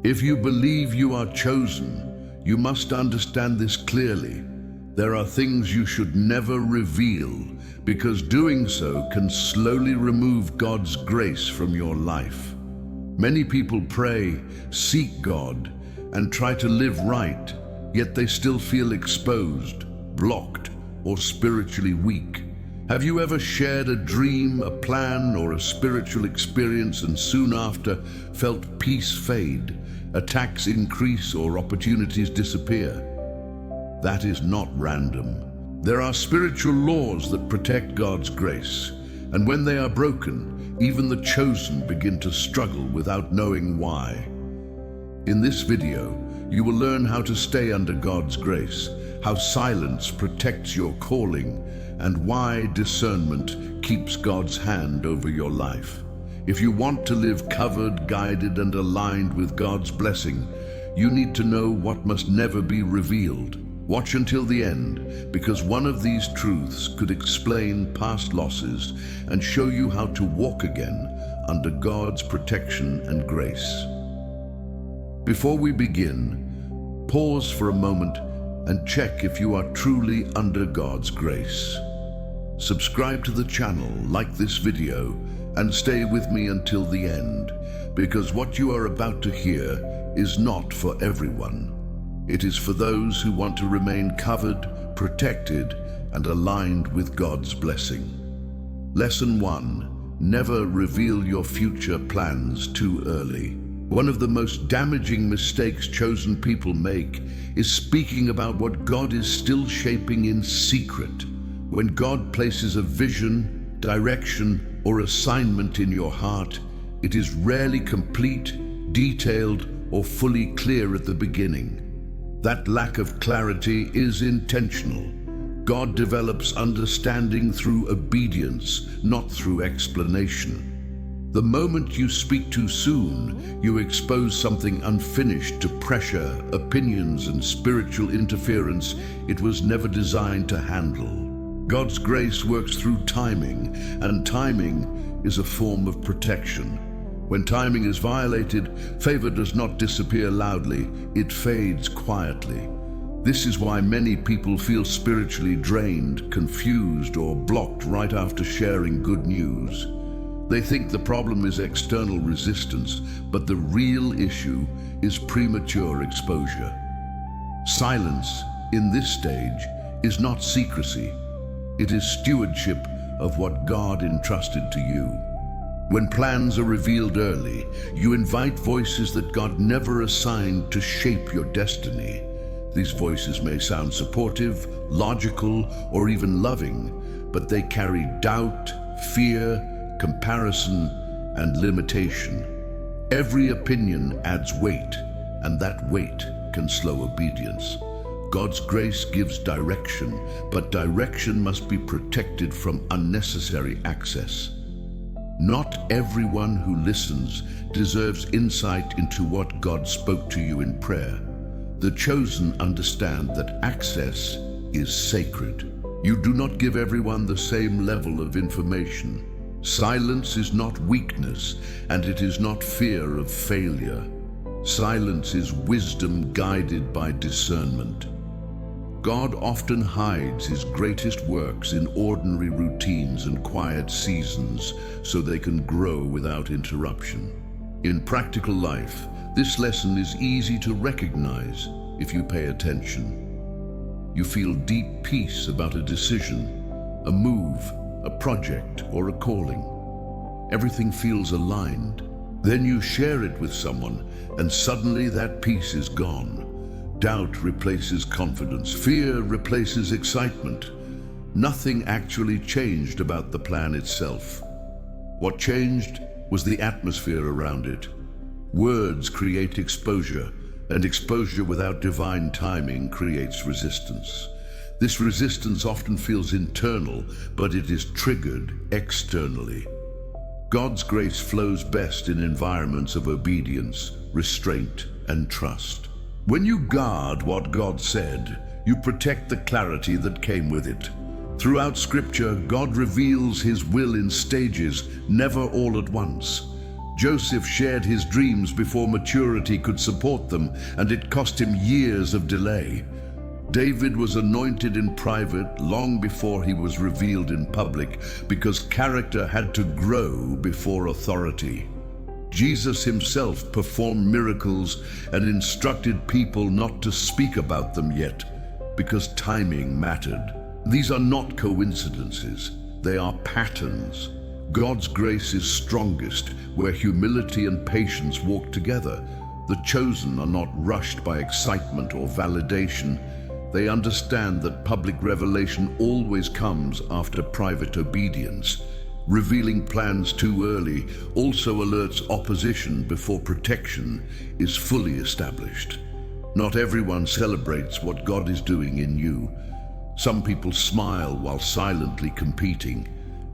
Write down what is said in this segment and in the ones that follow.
If you believe you are chosen, you must understand this clearly. There are things you should never reveal, because doing so can slowly remove God's grace from your life. Many people pray, seek God, and try to live right, yet they still feel exposed, blocked, or spiritually weak. Have you ever shared a dream, a plan, or a spiritual experience and soon after felt peace fade, attacks increase, or opportunities disappear? That is not random. There are spiritual laws that protect God's grace, and when they are broken, even the chosen begin to struggle without knowing why. In this video, you will learn how to stay under God's grace, how silence protects your calling, and why discernment keeps God's hand over your life. If you want to live covered, guided, and aligned with God's blessing, you need to know what must never be revealed. Watch until the end, because one of these truths could explain past losses and show you how to walk again under God's protection and grace. Before we begin, pause for a moment and check if you are truly under God's grace. Subscribe to the channel, like this video, and stay with me until the end, because what you are about to hear is not for everyone. It is for those who want to remain covered, protected, and aligned with God's blessing. Lesson 1. Never reveal your future plans too early. One of the most damaging mistakes chosen people make is speaking about what God is still shaping in secret. When God places a vision, direction, or assignment in your heart, it is rarely complete, detailed, or fully clear at the beginning. That lack of clarity is intentional. God develops understanding through obedience, not through explanation. The moment you speak too soon, you expose something unfinished to pressure, opinions, and spiritual interference it was never designed to handle. God's grace works through timing, and timing is a form of protection. When timing is violated, favor does not disappear loudly, it fades quietly. This is why many people feel spiritually drained, confused, or blocked right after sharing good news. They think the problem is external resistance, but the real issue is premature exposure. Silence, in this stage, is not secrecy. It is stewardship of what God entrusted to you. When plans are revealed early, you invite voices that God never assigned to shape your destiny. These voices may sound supportive, logical, or even loving, but they carry doubt, fear, comparison, and limitation. Every opinion adds weight, and that weight can slow obedience. God's grace gives direction, but direction must be protected from unnecessary access. Not everyone who listens deserves insight into what God spoke to you in prayer. The chosen understand that access is sacred. You do not give everyone the same level of information. Silence is not weakness, and it is not fear of failure. Silence is wisdom guided by discernment. God often hides his greatest works in ordinary routines and quiet seasons so they can grow without interruption. In practical life, this lesson is easy to recognize if you pay attention. You feel deep peace about a decision, a move, a project, or a calling. Everything feels aligned. Then you share it with someone, and suddenly that peace is gone. Doubt replaces confidence. Fear replaces excitement. Nothing actually changed about the plan itself. What changed was the atmosphere around it. Words create exposure, and exposure without divine timing creates resistance. This resistance often feels internal, but it is triggered externally. God's grace flows best in environments of obedience, restraint, and trust. When you guard what God said, you protect the clarity that came with it. Throughout Scripture, God reveals his will in stages, never all at once. Joseph shared his dreams before maturity could support them, and it cost him years of delay. David was anointed in private long before he was revealed in public, because character had to grow before authority. Jesus himself performed miracles and instructed people not to speak about them yet, because timing mattered. These are not coincidences, they are patterns. God's grace is strongest where humility and patience walk together. The chosen are not rushed by excitement or validation. They understand that public revelation always comes after private obedience. Revealing plans too early also alerts opposition before protection is fully established. Not everyone celebrates what God is doing in you. Some people smile while silently competing,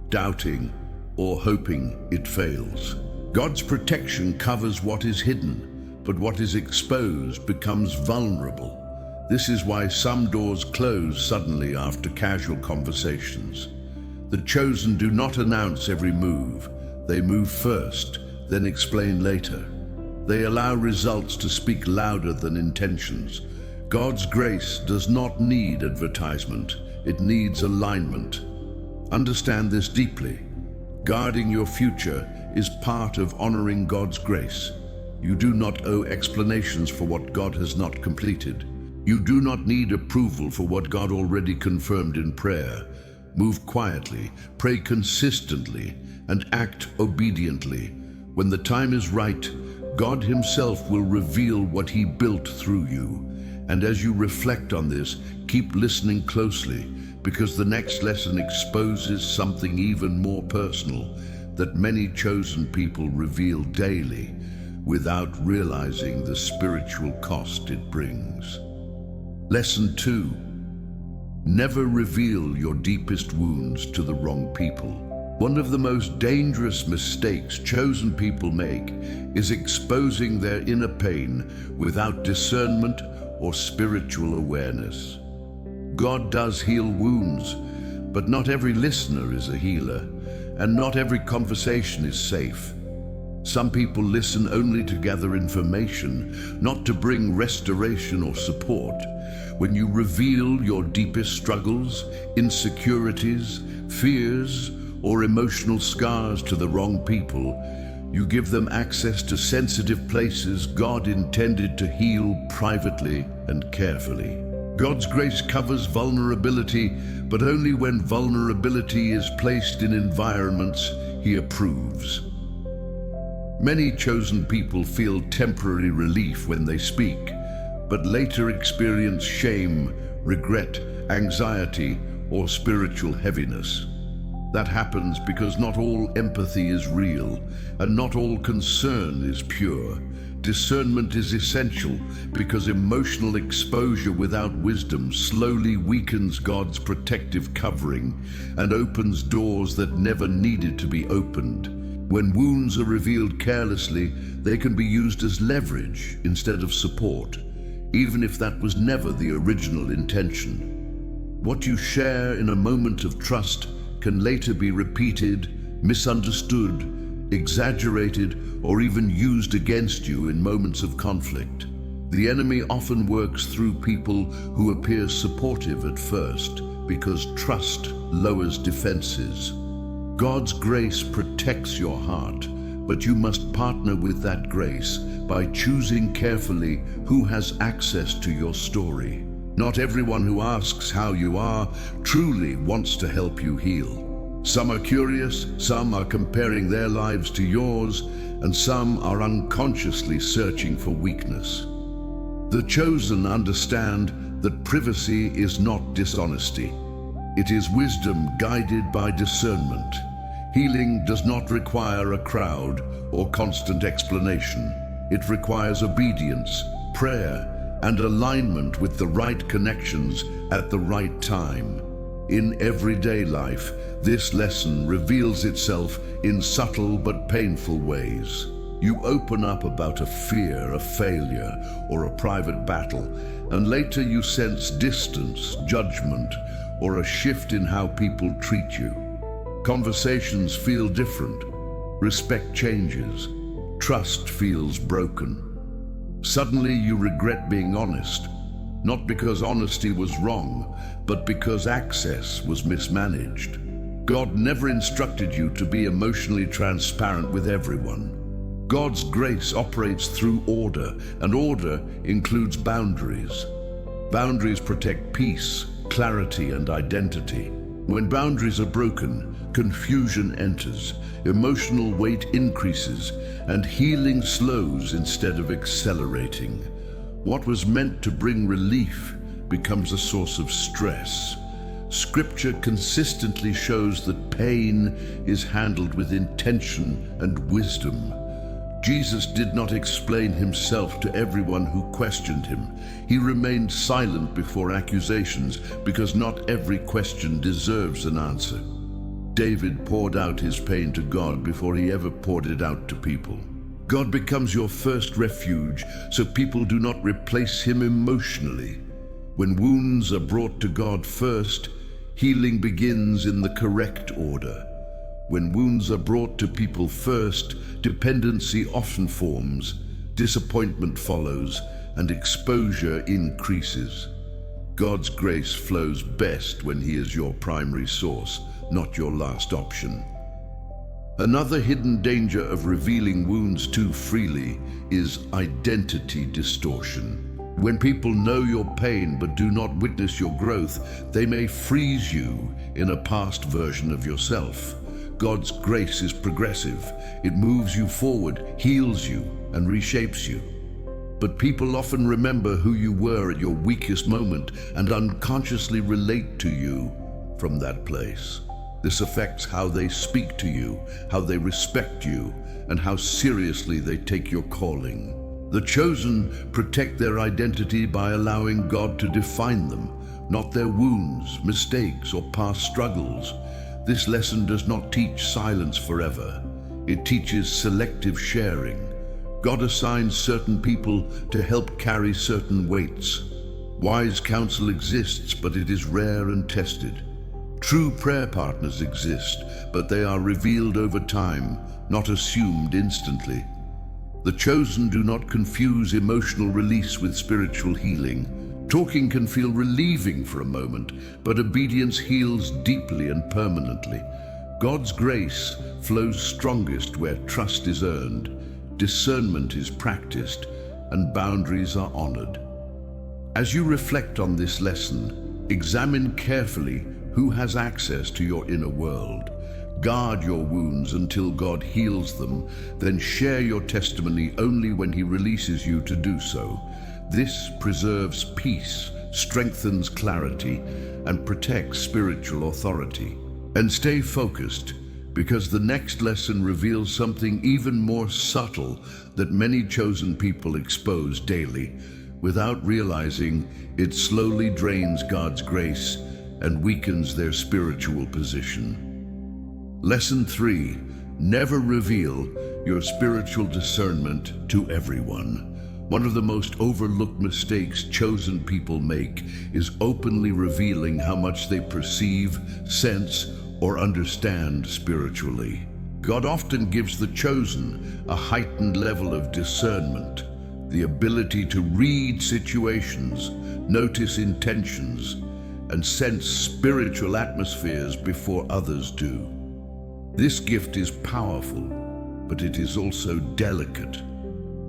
doubting, or hoping it fails. God's protection covers what is hidden, but what is exposed becomes vulnerable. This is why some doors close suddenly after casual conversations. The chosen do not announce every move. They move first, then explain later. They allow results to speak louder than intentions. God's grace does not need advertisement. It needs alignment. Understand this deeply. Guarding your future is part of honoring God's grace. You do not owe explanations for what God has not completed. You do not need approval for what God already confirmed in prayer. Move quietly, pray consistently, and act obediently. When the time is right, God himself will reveal what he built through you. And as you reflect on this, keep listening closely, because the next lesson exposes something even more personal that many chosen people reveal daily without realizing the spiritual cost it brings. Lesson 2. Never reveal your deepest wounds to the wrong people. One of the most dangerous mistakes chosen people make is exposing their inner pain without discernment or spiritual awareness. God does heal wounds, but not every listener is a healer, and not every conversation is safe. Some people listen only to gather information, not to bring restoration or support. When you reveal your deepest struggles, insecurities, fears, or emotional scars to the wrong people, you give them access to sensitive places God intended to heal privately and carefully. God's grace covers vulnerability, but only when vulnerability is placed in environments he approves. Many chosen people feel temporary relief when they speak, but later experience shame, regret, anxiety, or spiritual heaviness. That happens because not all empathy is real, and not all concern is pure. Discernment is essential because emotional exposure without wisdom slowly weakens God's protective covering and opens doors that never needed to be opened. When wounds are revealed carelessly, they can be used as leverage instead of support, even if that was never the original intention. What you share in a moment of trust can later be repeated, misunderstood, exaggerated, or even used against you in moments of conflict. The enemy often works through people who appear supportive at first because trust lowers defenses. God's grace protects your heart, but you must partner with that grace by choosing carefully who has access to your story. Not everyone who asks how you are truly wants to help you heal. Some are curious, some are comparing their lives to yours, and some are unconsciously searching for weakness. The chosen understand that privacy is not dishonesty. It is wisdom guided by discernment. Healing does not require a crowd or constant explanation. It requires obedience, prayer, and alignment with the right connections at the right time. In everyday life, this lesson reveals itself in subtle but painful ways. You open up about a fear, a failure, or a private battle, and later you sense distance, judgment, or a shift in how people treat you. Conversations feel different. Respect changes. trust feels broken. Suddenly you regret being honest, not because honesty was wrong, but because access was mismanaged. God never instructed you to be emotionally transparent with everyone. God's grace operates through order, and order includes boundaries. Boundaries protect peace, clarity, and identity. When boundaries are broken, confusion enters, emotional weight increases, and healing slows instead of accelerating. What was meant to bring relief becomes a source of stress. Scripture consistently shows that pain is handled with intention and wisdom. Jesus did not explain himself to everyone who questioned him. He remained silent before accusations because not every question deserves an answer. David poured out his pain to God before he ever poured it out to people. God becomes your first refuge, so people do not replace him emotionally. When wounds are brought to God first, healing begins in the correct order. When wounds are brought to people first, dependency often forms, disappointment follows, and exposure increases. God's grace flows best when he is your primary source, not your last option. Another hidden danger of revealing wounds too freely is identity distortion. When people know your pain but do not witness your growth, they may freeze you in a past version of yourself. God's grace is progressive. It moves you forward, heals you, and reshapes you. But people often remember who you were at your weakest moment and unconsciously relate to you from that place. This affects how they speak to you, how they respect you, and how seriously they take your calling. The chosen protect their identity by allowing God to define them, not their wounds, mistakes, or past struggles. This lesson does not teach silence forever. It teaches selective sharing. God assigns certain people to help carry certain weights. Wise counsel exists, but it is rare and tested. True prayer partners exist, but they are revealed over time, not assumed instantly. The chosen do not confuse emotional release with spiritual healing. Talking can feel relieving for a moment, but obedience heals deeply and permanently. God's grace flows strongest where trust is earned, discernment is practiced, and boundaries are honored. As you reflect on this lesson, examine carefully who has access to your inner world. Guard your wounds until God heals them, then share your testimony only when he releases you to do so. This preserves peace, strengthens clarity, and protects spiritual authority. And stay focused, because the next lesson reveals something even more subtle that many chosen people expose daily. Without realizing, it slowly drains God's grace and weakens their spiritual position. Lesson 3. Never reveal your spiritual discernment to everyone. One of the most overlooked mistakes chosen people make is openly revealing how much they perceive, sense, or understand spiritually. God often gives the chosen a heightened level of discernment, the ability to read situations, notice intentions, and sense spiritual atmospheres before others do. This gift is powerful, but it is also delicate.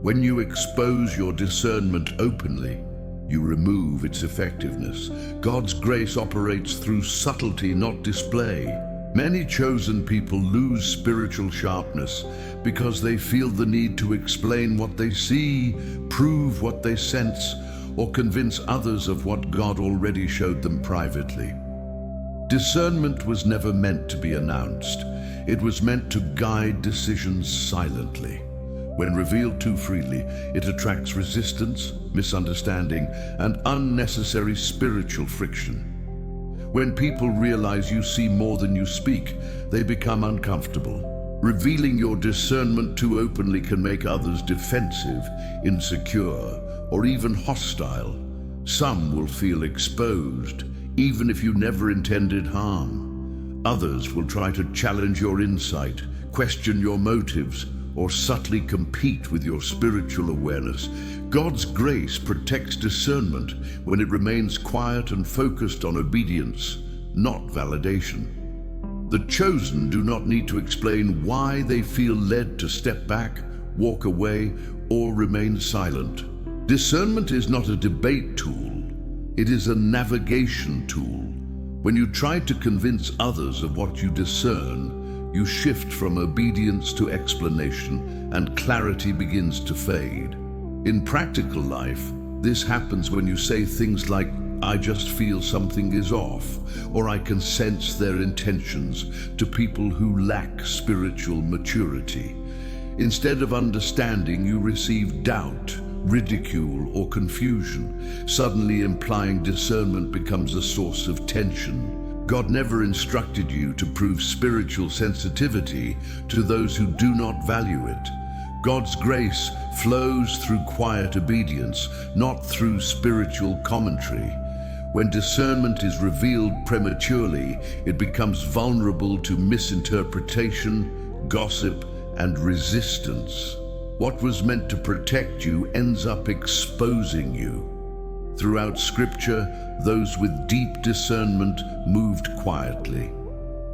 When you expose your discernment openly, you remove its effectiveness. God's grace operates through subtlety, not display. Many chosen people lose spiritual sharpness because they feel the need to explain what they see, prove what they sense, or convince others of what God already showed them privately. Discernment was never meant to be announced. It was meant to guide decisions silently. When revealed too freely, it attracts resistance, misunderstanding, and unnecessary spiritual friction. When people realize you see more than you speak, they become uncomfortable. Revealing your discernment too openly can make others defensive, insecure, or even hostile. Some will feel exposed, even if you never intended harm. Others will try to challenge your insight, question your motives, or subtly compete with your spiritual awareness. God's grace protects discernment when it remains quiet and focused on obedience, not validation. The chosen do not need to explain why they feel led to step back, walk away, or remain silent. Discernment is not a debate tool, it is a navigation tool. When you try to convince others of what you discern, you shift from obedience to explanation, and clarity begins to fade. In practical life, this happens when you say things like, "I just feel something is off," or "I can sense their intentions," to people who lack spiritual maturity. Instead of understanding, you receive doubt, ridicule, or confusion, suddenly implying discernment becomes a source of tension. God never instructed you to prove spiritual sensitivity to those who do not value it. God's grace flows through quiet obedience, not through spiritual commentary. When discernment is revealed prematurely, it becomes vulnerable to misinterpretation, gossip, and resistance. What was meant to protect you ends up exposing you. Throughout Scripture, those with deep discernment moved quietly.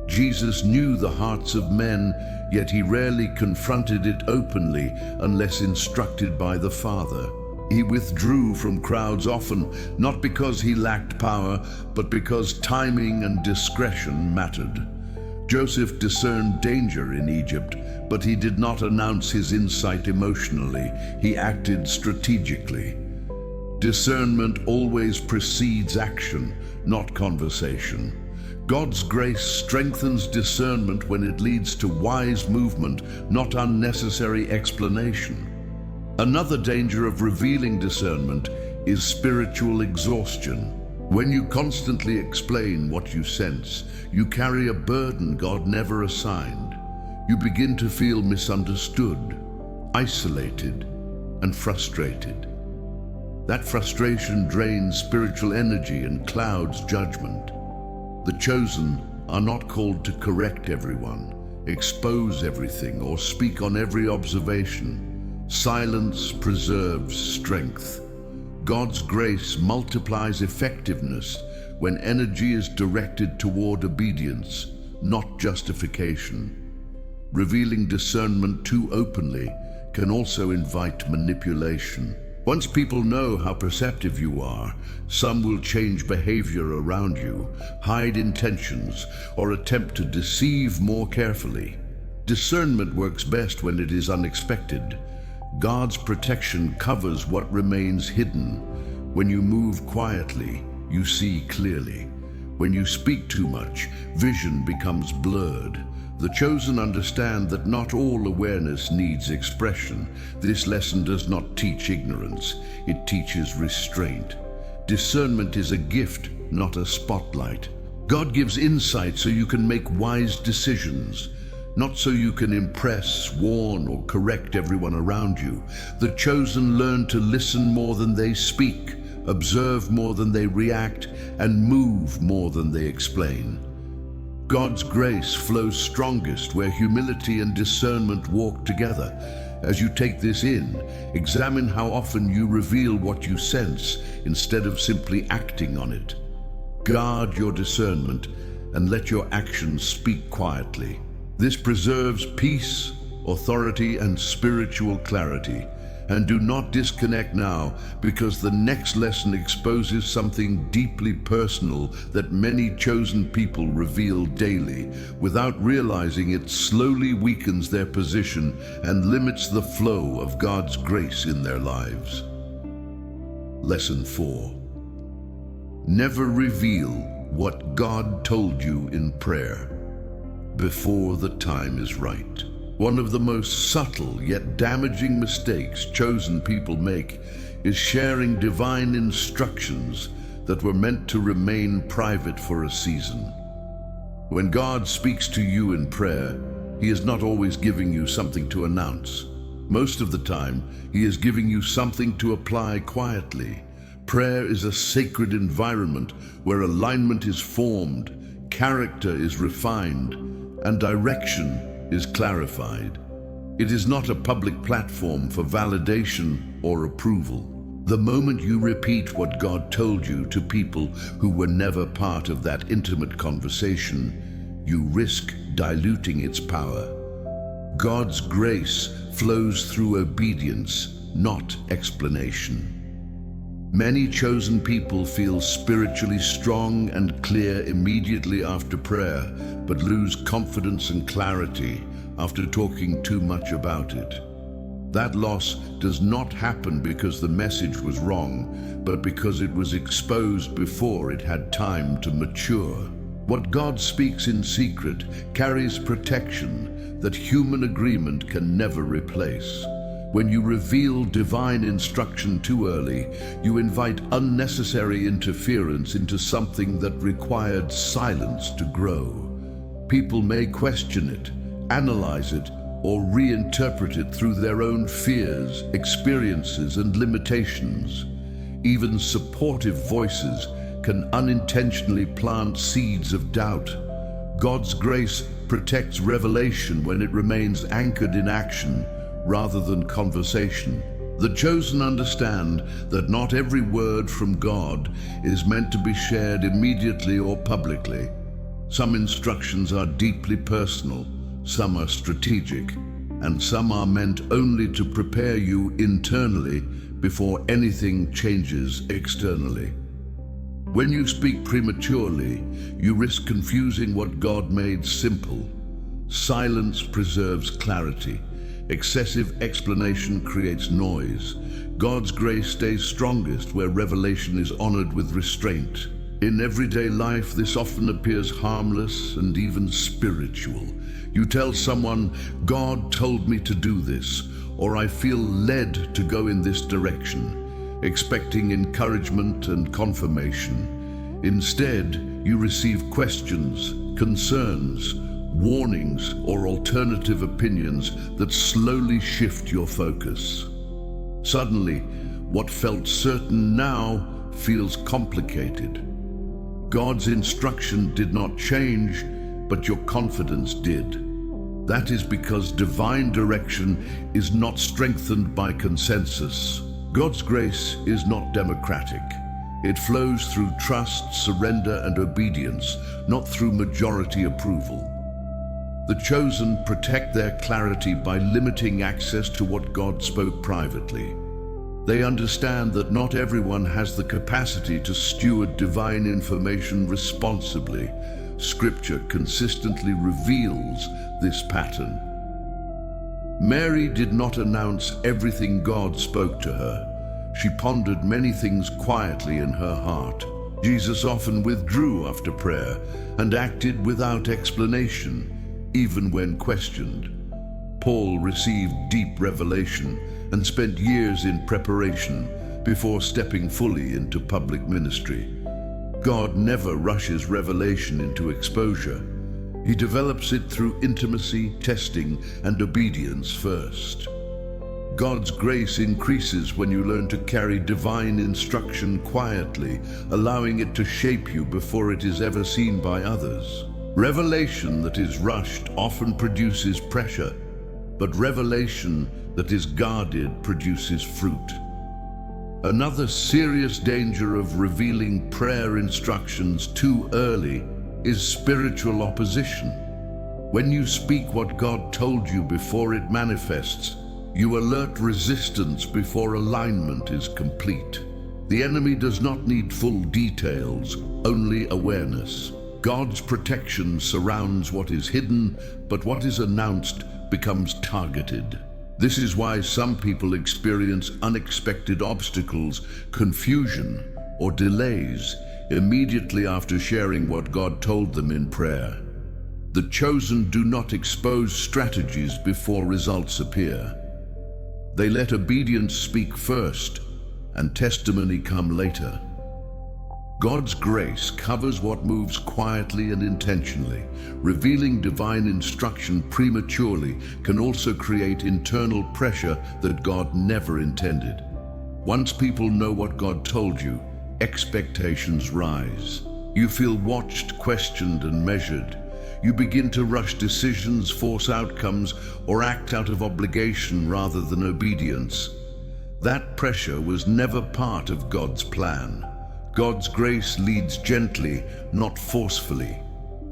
Jesus knew the hearts of men, yet he rarely confronted it openly unless instructed by the Father. He withdrew from crowds often, not because he lacked power, but because timing and discretion mattered. Joseph discerned danger in Egypt, but he did not announce his insight emotionally. He acted strategically. Discernment always precedes action, not conversation. God's grace strengthens discernment when it leads to wise movement, not unnecessary explanation. Another danger of revealing discernment is spiritual exhaustion. When you constantly explain what you sense, you carry a burden God never assigned. You begin to feel misunderstood, isolated, and frustrated. That frustration drains spiritual energy and clouds judgment. The chosen are not called to correct everyone, expose everything, or speak on every observation. Silence preserves strength. God's grace multiplies effectiveness when energy is directed toward obedience, not justification. Revealing discernment too openly can also invite manipulation. Once people know how perceptive you are, some will change behavior around you, hide intentions, or attempt to deceive more carefully. Discernment works best when it is unexpected. God's protection covers what remains hidden. When you move quietly, you see clearly. When you speak too much, vision becomes blurred. The chosen understand that not all awareness needs expression. This lesson does not teach ignorance, it teaches restraint. Discernment is a gift, not a spotlight. God gives insight so you can make wise decisions, not so you can impress, warn, or correct everyone around you. The chosen learn to listen more than they speak, observe more than they react, and move more than they explain. God's grace flows strongest where humility and discernment walk together. As you take this in, examine how often you reveal what you sense instead of simply acting on it. Guard your discernment and let your actions speak quietly. This preserves peace, authority, and spiritual clarity. And do not disconnect now, because the next lesson exposes something deeply personal that many chosen people reveal daily. Without realizing it, slowly weakens their position and limits the flow of God's grace in their lives. Lesson 4. Never reveal what God told you in prayer before the time is right. One of the most subtle yet damaging mistakes chosen people make is sharing divine instructions that were meant to remain private for a season. When God speaks to you in prayer, He is not always giving you something to announce. Most of the time, He is giving you something to apply quietly. Prayer is a sacred environment where alignment is formed, character is refined, and direction is clarified. It is not a public platform for validation or approval. The moment you repeat what God told you to people who were never part of that intimate conversation, you risk diluting its power. God's grace flows through obedience, not explanation. Many chosen people feel spiritually strong and clear immediately after prayer, but lose confidence and clarity after talking too much about it. That loss does not happen because the message was wrong, but because it was exposed before it had time to mature. What God speaks in secret carries protection that human agreement can never replace. When you reveal divine instruction too early, you invite unnecessary interference into something that required silence to grow. People may question it, analyze it, or reinterpret it through their own fears, experiences, and limitations. Even supportive voices can unintentionally plant seeds of doubt. God's grace protects revelation when it remains anchored in action rather than conversation. The chosen understand that not every word from God is meant to be shared immediately or publicly. Some instructions are deeply personal, some are strategic, and some are meant only to prepare you internally before anything changes externally. When you speak prematurely, you risk confusing what God made simple. Silence preserves clarity. Excessive explanation creates noise. God's grace stays strongest where revelation is honored with restraint. In everyday life, this often appears harmless and even spiritual. You tell someone, "God told me to do this," or "I feel led to go in this direction," expecting encouragement and confirmation. Instead, you receive questions, concerns, warnings, or alternative opinions that slowly shift your focus. Suddenly, what felt certain now feels complicated. God's instruction did not change, but your confidence did. That is because divine direction is not strengthened by consensus. God's grace is not democratic. It flows through trust, surrender, and obedience, not through majority approval. The chosen protect their clarity by limiting access to what God spoke privately. They understand that not everyone has the capacity to steward divine information responsibly. Scripture consistently reveals this pattern. Mary did not announce everything God spoke to her. She pondered many things quietly in her heart. Jesus often withdrew after prayer and acted without explanation, even when questioned. Paul received deep revelation and spent years in preparation before stepping fully into public ministry. God never rushes revelation into exposure. He develops it through intimacy, testing, and obedience first. God's grace increases when you learn to carry divine instruction quietly, allowing it to shape you before it is ever seen by others. Revelation that is rushed often produces pressure, but revelation that is guarded produces fruit. Another serious danger of revealing prayer instructions too early is spiritual opposition. When you speak what God told you before it manifests, you alert resistance before alignment is complete. The enemy does not need full details, only awareness. God's protection surrounds what is hidden, but what is announced becomes targeted. This is why some people experience unexpected obstacles, confusion, or delays immediately after sharing what God told them in prayer. The chosen do not expose strategies before results appear. They let obedience speak first and testimony come later. God's grace covers what moves quietly and intentionally. Revealing divine instruction prematurely can also create internal pressure that God never intended. Once people know what God told you, expectations rise. You feel watched, questioned, and measured. You begin to rush decisions, force outcomes, or act out of obligation rather than obedience. That pressure was never part of God's plan. God's grace leads gently, not forcefully.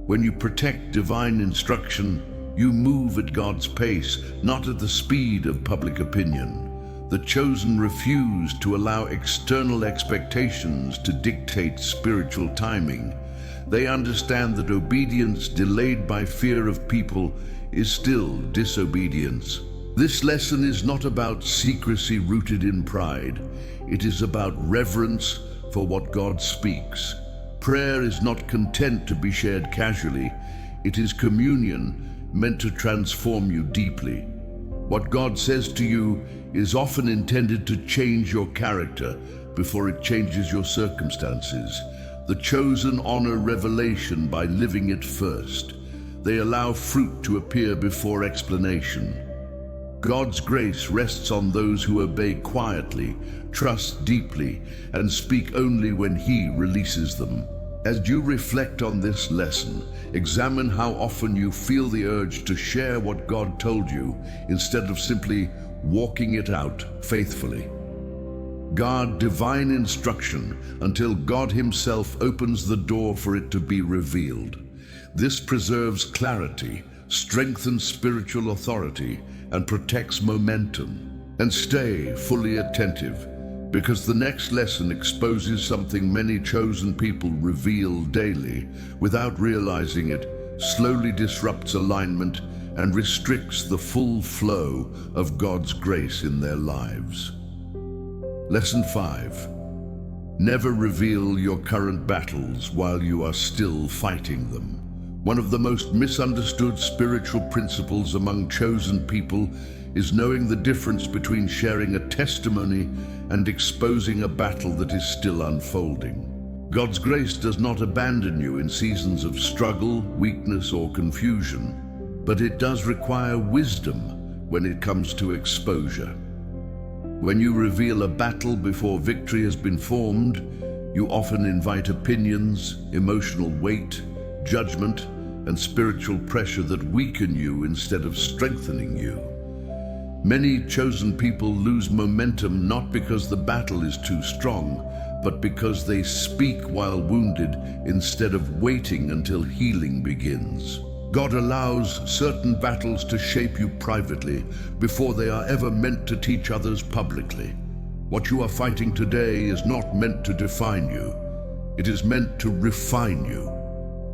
When you protect divine instruction, you move at God's pace, not at the speed of public opinion. The chosen refuse to allow external expectations to dictate spiritual timing. They understand that obedience delayed by fear of people is still disobedience. This lesson is not about secrecy rooted in pride. It is about reverence for what God speaks. Prayer is not content to be shared casually. It is communion meant to transform you deeply. What God says to you is often intended to change your character before it changes your circumstances. The chosen honor revelation by living it first. They allow fruit to appear before explanation. God's grace rests on those who obey quietly, trust deeply, and speak only when He releases them. As you reflect on this lesson, examine how often you feel the urge to share what God told you instead of simply walking it out faithfully. Guard divine instruction until God Himself opens the door for it to be revealed. This preserves clarity, strengthens spiritual authority, and protects momentum. And stay fully attentive, because the next lesson exposes something many chosen people reveal daily without realizing it, slowly disrupts alignment, and restricts the full flow of God's grace in their lives. Lesson 5. Never reveal your current battles while you are still fighting them. One of the most misunderstood spiritual principles among chosen people is knowing the difference between sharing a testimony and exposing a battle that is still unfolding. God's grace does not abandon you in seasons of struggle, weakness, or confusion, but it does require wisdom when it comes to exposure. When you reveal a battle before victory has been formed, you often invite opinions, emotional weight, judgment, and spiritual pressure that weaken you instead of strengthening you. Many chosen people lose momentum not because the battle is too strong, but because they speak while wounded instead of waiting until healing begins. God allows certain battles to shape you privately before they are ever meant to teach others publicly. What you are fighting today is not meant to define you. It is meant to refine you.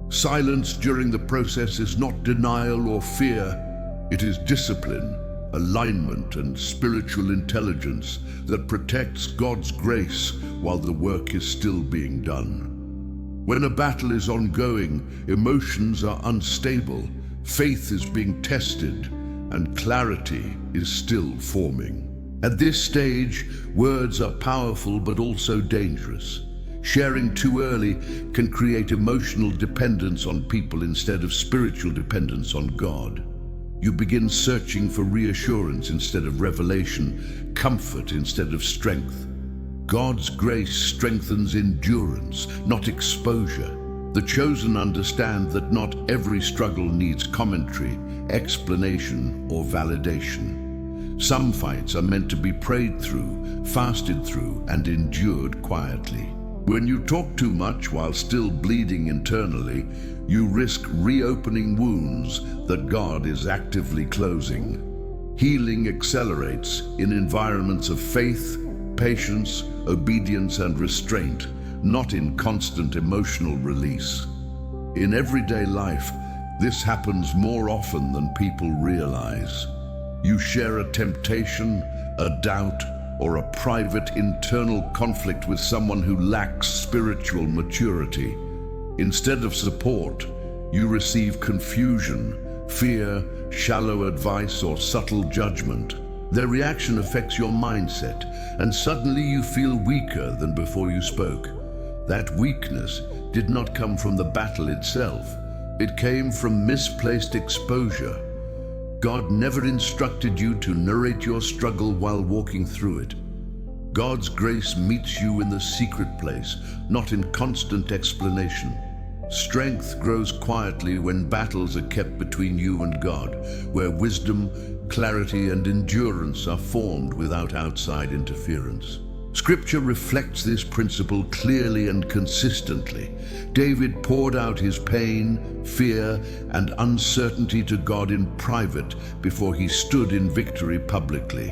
Silence during the process is not denial or fear. It is discipline, alignment, and spiritual intelligence that protects God's grace while the work is still being done. When a battle is ongoing, emotions are unstable, faith is being tested, and clarity is still forming. At this stage, words are powerful but also dangerous. Sharing too early can create emotional dependence on people instead of spiritual dependence on God. You begin searching for reassurance instead of revelation, comfort instead of strength. God's grace strengthens endurance, not exposure. The chosen understand that not every struggle needs commentary, explanation, or validation. Some fights are meant to be prayed through, fasted through, and endured quietly. When you talk too much while still bleeding internally, you risk reopening wounds that God is actively closing. Healing accelerates in environments of faith, patience, obedience, and restraint, not in constant emotional release. In everyday life, this happens more often than people realize. You share a temptation, a doubt, or a private internal conflict with someone who lacks spiritual maturity. Instead of support, you receive confusion, fear, shallow advice, or subtle judgment. Their reaction affects your mindset, and suddenly you feel weaker than before you spoke. That weakness did not come from the battle itself. It came from misplaced exposure. God never instructed you to narrate your struggle while walking through it. God's grace meets you in the secret place, not in constant explanation. Strength grows quietly when battles are kept between you and God, where wisdom, clarity, and endurance are formed without outside interference. Scripture reflects this principle clearly and consistently. David poured out his pain, fear, and uncertainty to God in private before he stood in victory publicly.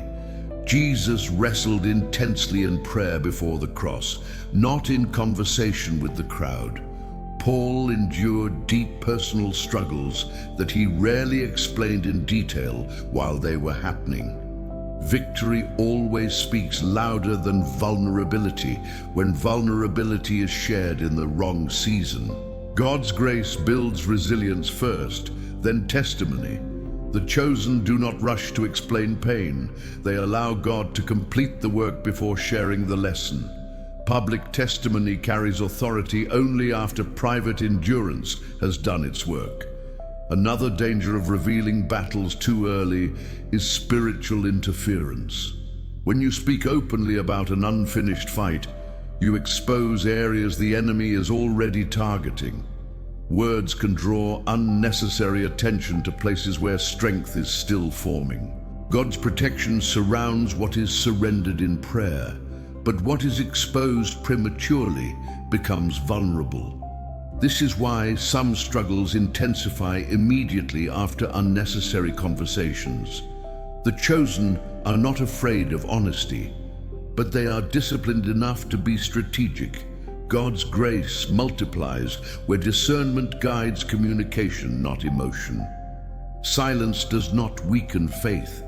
Jesus wrestled intensely in prayer before the cross, not in conversation with the crowd. Paul endured deep personal struggles that he rarely explained in detail while they were happening. Victory always speaks louder than vulnerability when vulnerability is shared in the wrong season. God's grace builds resilience first, then testimony. The chosen do not rush to explain pain. They allow God to complete the work before sharing the lesson. Public testimony carries authority only after private endurance has done its work. Another danger of revealing battles too early is spiritual interference. When you speak openly about an unfinished fight, you expose areas the enemy is already targeting. Words can draw unnecessary attention to places where strength is still forming. God's protection surrounds what is surrendered in prayer, but what is exposed prematurely becomes vulnerable. This is why some struggles intensify immediately after unnecessary conversations. The chosen are not afraid of honesty, but they are disciplined enough to be strategic. God's grace multiplies where discernment guides communication, not emotion. Silence does not weaken faith.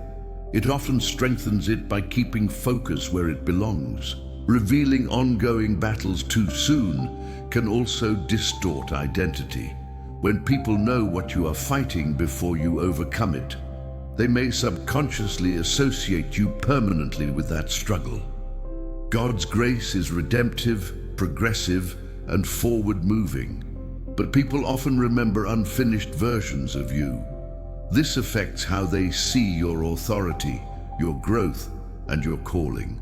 It often strengthens it by keeping focus where it belongs. Revealing ongoing battles too soon can also distort identity. When people know what you are fighting before you overcome it, they may subconsciously associate you permanently with that struggle. God's grace is redemptive, progressive, and forward-moving, but people often remember unfinished versions of you. This affects how they see your authority, your growth, and your calling.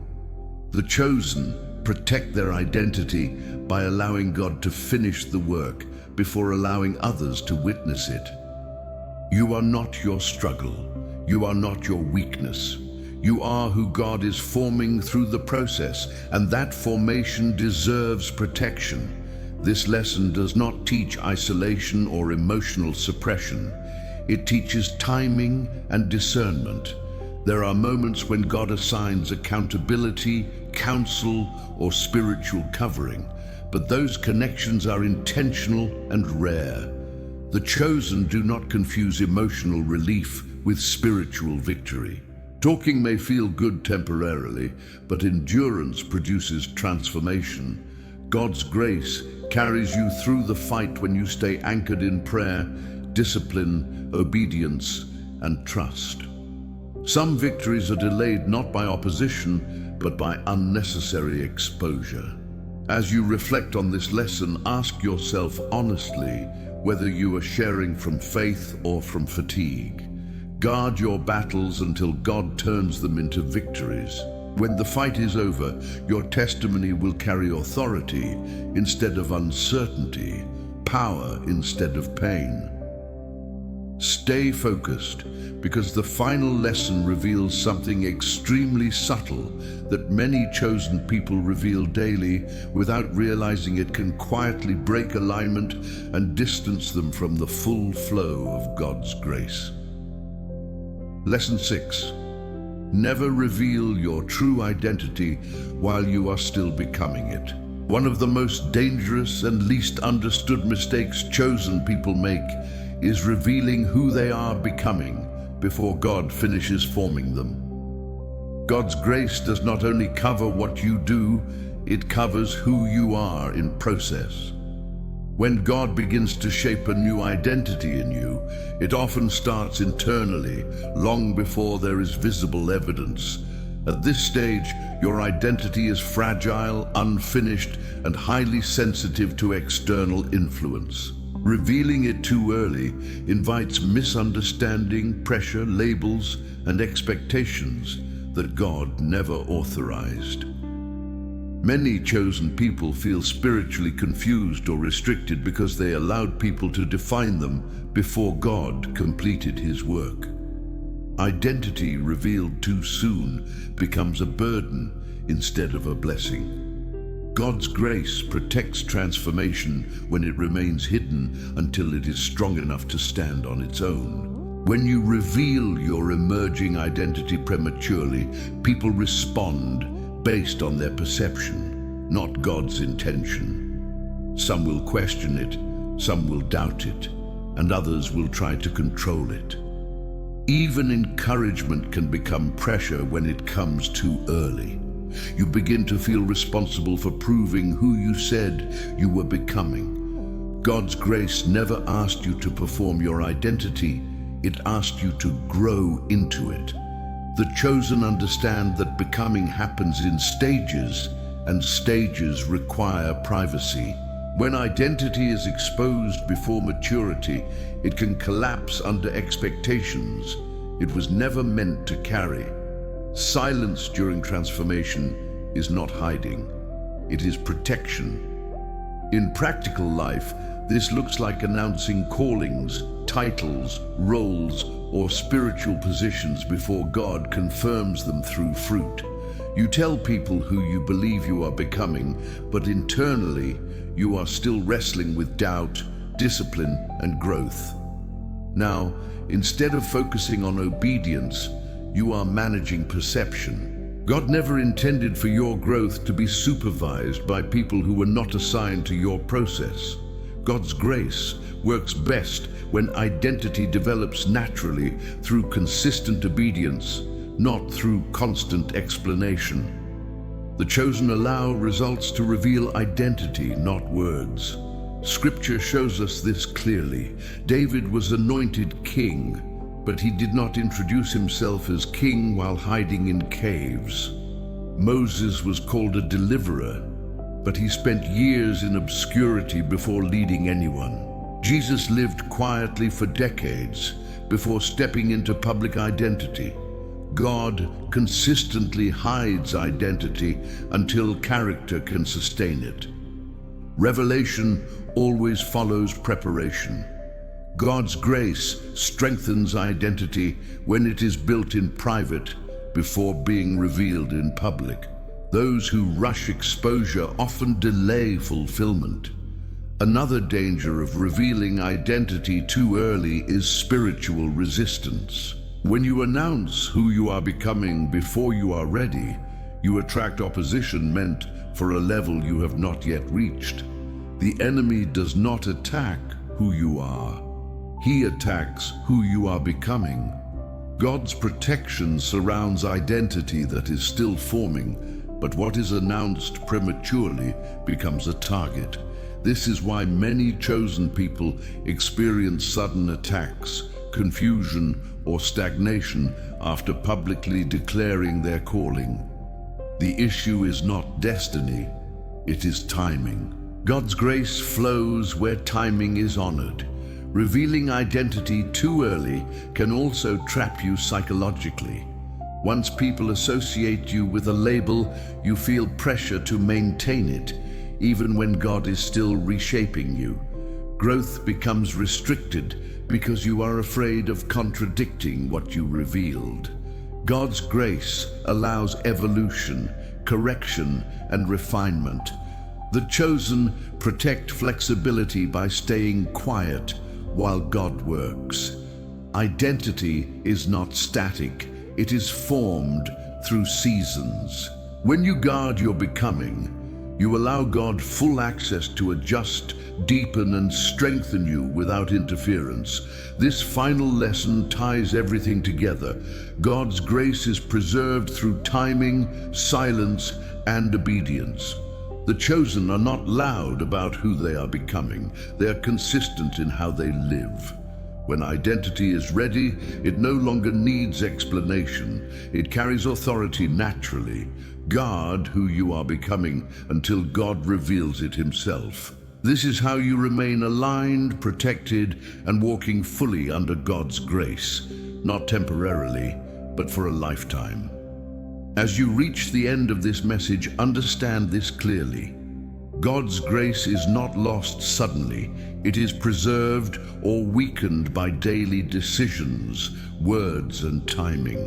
The chosen protect their identity by allowing God to finish the work before allowing others to witness it. You are not your struggle. You are not your weakness. You are who God is forming through the process, and that formation deserves protection. This lesson does not teach isolation or emotional suppression. It teaches timing and discernment. There are moments when God assigns accountability, counsel, or spiritual covering, but those connections are intentional and rare. The chosen do not confuse emotional relief with spiritual victory. Talking may feel good temporarily, but endurance produces transformation. God's grace carries you through the fight when you stay anchored in prayer, discipline, obedience, and trust. Some victories are delayed not by opposition, but by unnecessary exposure. As you reflect on this lesson, ask yourself honestly whether you are sharing from faith or from fatigue. Guard your battles until God turns them into victories. When the fight is over, your testimony will carry authority instead of uncertainty, power instead of pain. Stay focused, because the final lesson reveals something extremely subtle that many chosen people reveal daily without realizing it can quietly break alignment and distance them from the full flow of God's grace. Lesson 6. Never reveal your true identity while you are still becoming it. One of the most dangerous and least understood mistakes chosen people make is revealing who they are becoming before God finishes forming them. God's grace does not only cover what you do, it covers who you are in process. When God begins to shape a new identity in you, it often starts internally, long before there is visible evidence. At this stage, your identity is fragile, unfinished, and highly sensitive to external influence. Revealing it too early invites misunderstanding, pressure, labels, and expectations that God never authorized. Many chosen people feel spiritually confused or restricted because they allowed people to define them before God completed His work. Identity revealed too soon becomes a burden instead of a blessing. God's grace protects transformation when it remains hidden until it is strong enough to stand on its own. When you reveal your emerging identity prematurely, people respond based on their perception, not God's intention. Some will question it, some will doubt it, and others will try to control it. Even encouragement can become pressure when it comes too early. You begin to feel responsible for proving who you said you were becoming. God's grace never asked you to perform your identity, it asked you to grow into it. The chosen understand that becoming happens in stages, and stages require privacy. When identity is exposed before maturity, it can collapse under expectations it was never meant to carry. Silence during transformation is not hiding, it is protection. In practical life, this looks like announcing callings, titles, roles, or spiritual positions before God confirms them through fruit. You tell people who you believe you are becoming, but internally, you are still wrestling with doubt, discipline, and growth. Now, instead of focusing on obedience, you are managing perception. God never intended for your growth to be supervised by people who were not assigned to your process. God's grace works best when identity develops naturally through consistent obedience, not through constant explanation. The chosen allow results to reveal identity, not words. Scripture shows us this clearly. David was anointed king, but he did not introduce himself as king while hiding in caves. Moses was called a deliverer, but he spent years in obscurity before leading anyone. Jesus lived quietly for decades before stepping into public identity. God consistently hides identity until character can sustain it. Revelation always follows preparation. God's grace strengthens identity when it is built in private before being revealed in public. Those who rush exposure often delay fulfillment. Another danger of revealing identity too early is spiritual resistance. When you announce who you are becoming before you are ready, you attract opposition meant for a level you have not yet reached. The enemy does not attack who you are. He attacks who you are becoming. God's protection surrounds identity that is still forming, but what is announced prematurely becomes a target. This is why many chosen people experience sudden attacks, confusion, or stagnation after publicly declaring their calling. The issue is not destiny, it is timing. God's grace flows where timing is honored. Revealing identity too early can also trap you psychologically. Once people associate you with a label, you feel pressure to maintain it, even when God is still reshaping you. Growth becomes restricted because you are afraid of contradicting what you revealed. God's grace allows evolution, correction, and refinement. The chosen protect flexibility by staying quiet while God works. Identity is not static, it is formed through seasons. When you guard your becoming, you allow God full access to adjust, deepen, and strengthen you without interference. This final lesson ties everything together. God's grace is preserved through timing, silence, and obedience. The chosen are not loud about who they are becoming. They are consistent in how they live. When identity is ready, it no longer needs explanation. It carries authority naturally. Guard who you are becoming until God reveals it himself. This is how you remain aligned, protected, and walking fully under God's grace, not temporarily, but for a lifetime. As you reach the end of this message, understand this clearly. God's grace is not lost suddenly. It is preserved or weakened by daily decisions, words, and timing.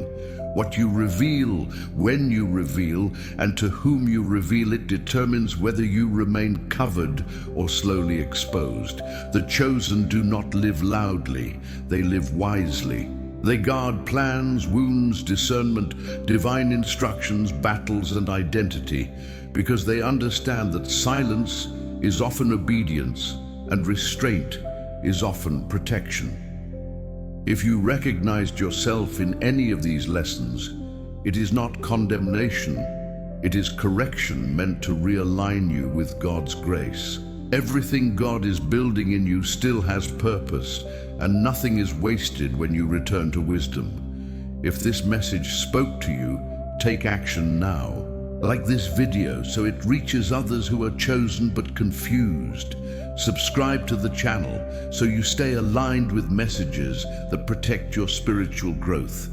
What you reveal, when you reveal, and to whom you reveal it determines whether you remain covered or slowly exposed. The chosen do not live loudly, they live wisely. They guard plans, wounds, discernment, divine instructions, battles, and identity, because they understand that silence is often obedience and restraint is often protection. If you recognized yourself in any of these lessons, it is not condemnation, it is correction meant to realign you with God's grace. Everything God is building in you still has purpose, and nothing is wasted when you return to wisdom. If this message spoke to you, take action now. Like this video so it reaches others who are chosen but confused. Subscribe to the channel so you stay aligned with messages that protect your spiritual growth.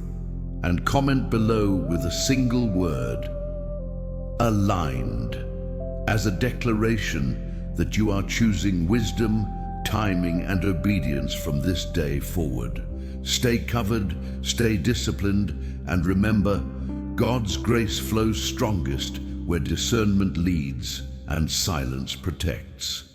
And comment below with a single word, aligned, as a declaration that you are choosing wisdom, timing, and obedience from this day forward. Stay covered, stay disciplined, and remember, God's grace flows strongest where discernment leads and silence protects.